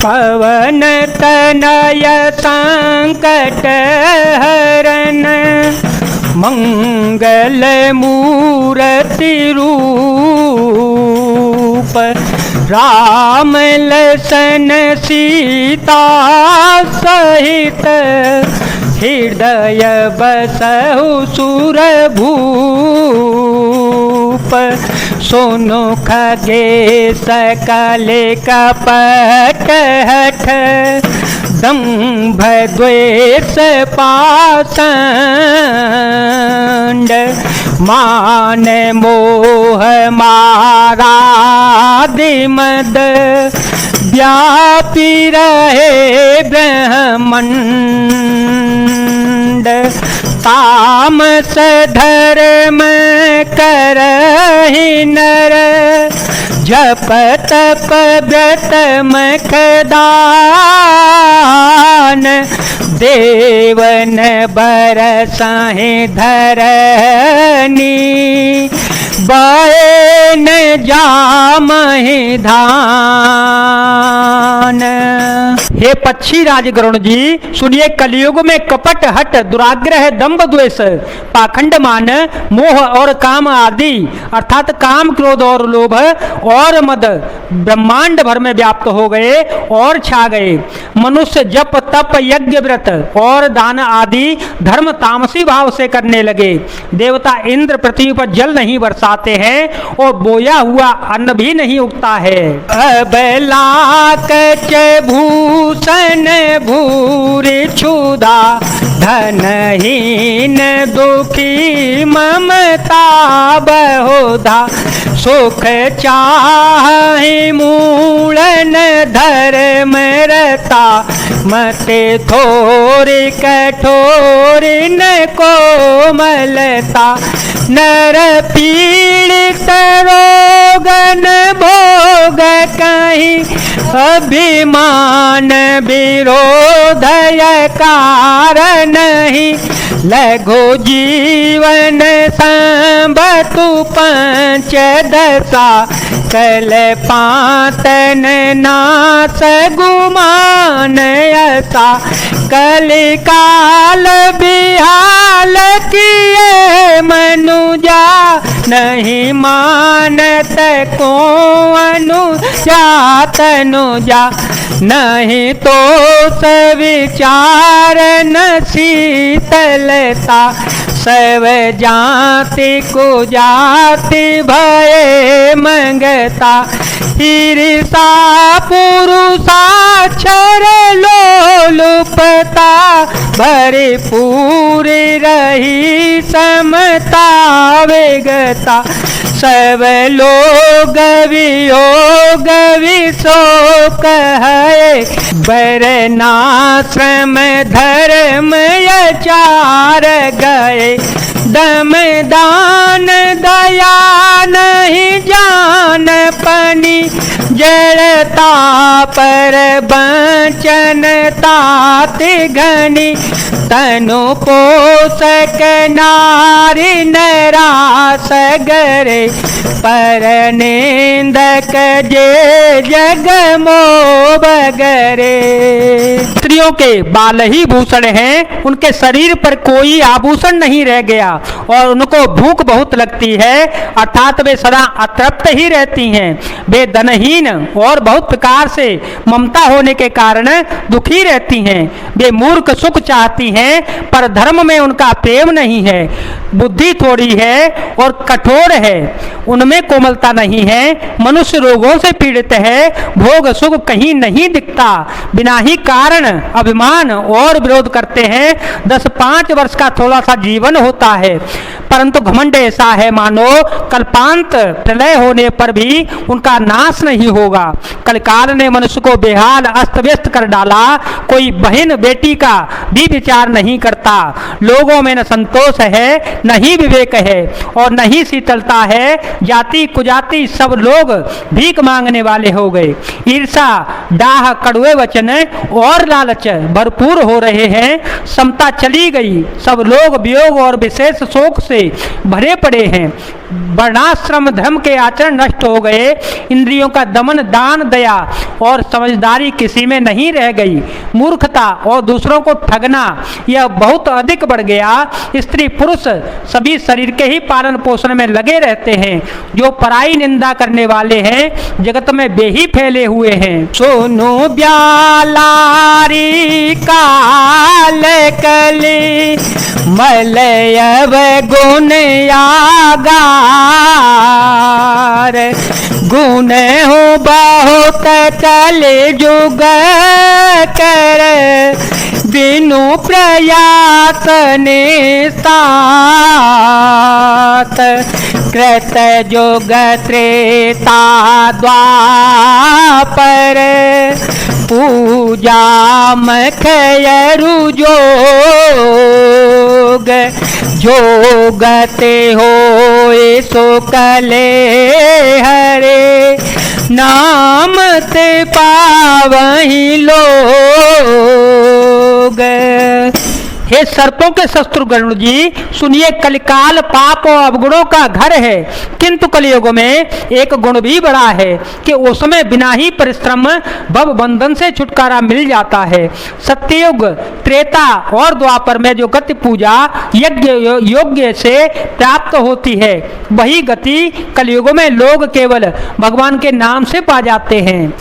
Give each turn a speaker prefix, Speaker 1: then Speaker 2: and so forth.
Speaker 1: पवन तनय संकट हरन मंगल मूर्ति रूप राम लसन सीता सहित हृदय बसहु सुरभूप सोनु खगेश कले कपट हठ दंभ द्वेष पाषंड मान मोह मारादिमद व्यापी रहे ब्रह्मंड तामस धर्म करहि नर जप तप व्रत मखदान देवन बरसाहि धरनी बयन जामहि धान। हे पक्षी राज गरुण जी, सुनिए, कलयुग में कपट हट दुराग्रह दंभ द्वेष पाखंड मान मोह और काम आदि अर्थात काम क्रोध और लोभ और मद ब्रह्मांड भर में व्याप्त हो गए और छा गए। मनुष्य जप तप यज्ञ व्रत और दान आदि धर्म तामसी भाव से करने लगे। देवता इंद्र पृथ्वी पर जल नहीं बरसाते हैं और बोया हुआ अन्न भी नहीं उगता है। अबला कच भूषण भूरि क्षुधा धनहीन दुखी ममता बहुधा सुख चाहि मूलन धर्म रता मते थोरी कठोरी न कोमलता नर पीड़ित रोगन भोग कहीं अभिमान विरोधय कारण ही लघु जीवन संबतु पंच दशा कल पातन नाश गुमान यसा कलिकाल बिहाल किए मनुजा नहीं मानत को अनुजा तनुजा नहीं तो सविचार न शीतलता सब जाति को जाति भय मंगता ईर्षा पुरुषाक्षर लोलुपता भरी पूरी रही समता वेगता सब लोग वियोग विशोक है वरनाश्रम धर्म यचार गए दम दान दया नहीं जान पनी जड़ता पर बंचन तात घनी तनु पोषक नारी नरास गरे पर निंदक जे जग मोह बगरे। स्त्रियों के बाल ही भूषण हैं, उनके शरीर पर कोई आभूषण नहीं रह गया और उनको भूख बहुत लगती है अर्थात वे सदा अतृप्त ही रहती हैं। वे धनहीन और बहुत प्रकार से ममता होने के कारण दुखी रहती हैं। वे मूर्ख सुख चाहती हैं पर धर्म में उनका प्रेम नहीं है। बुद्धि थोड़ी है और कठोर है, उनमें कोमलता नहीं है। मनुष्य रोगों से पीड़ित है, भोग सुख कहीं नहीं दिखता। बिना ही कारण अभिमान और विरोध करते हैं। 10-5 वर्ष का थोड़ा सा जीवन होता है परंतु घमंड ऐसा है मानो कल्पांत प्रलय होने पर भी उनका नाश नहीं होगा। कलकाल ने मनुष्य को बेहाल अस्त व्यस्त कर डाला। कोई बहन बेटी का भी विचार नहीं करता। लोगों में न संतोष है न ही विवेक है और न ही शीतलता है। जाति कुजाति सब लोग भीख मांगने वाले हो गए। ईर्षा डाह कड़वे वचन और लालच भरपूर हो रहे हैं। समता चली गई, सब लोग वियोग और विशेष शोक से भरे पड़े हैं। वर्णाश्रम धर्म के आचरण नष्ट हो गए। इंद्रियों का दमन दान दया और समझदारी किसी में नहीं रह गई। मूर्खता और दूसरों को ठगना यह बहुत अधिक बढ़ गया। स्त्री पुरुष सभी शरीर के ही पालन पोषण में लगे रहते हैं। जो पराई निंदा करने वाले हैं जगत में वे ही फैले हुए हैं। सोनो ब्यालारी काल कली मलयव गुण आगार गुण हो बहुत कले जुग कर बिनु प्रयास निस्तात कृत जोग त्रेता द्वापर पूजा मखयरु जोग जोगते होए सो कले हरे नाम ते पावहि लोग। हे सर्पों के शत्रुघ्न जी, सुनिए, कलिकाल पाप और अवगुणों का घर है, किंतु कलयुग में एक गुण भी बड़ा है कि उसमें बिना ही परिश्रम भव बंधन से छुटकारा मिल जाता है। सत्ययुग, त्रेता और द्वापर में जो गति पूजा यज्ञ योग्य से प्राप्त होती है, वही गति कलयुग में लोग केवल भगवान के नाम से पा जाते हैं।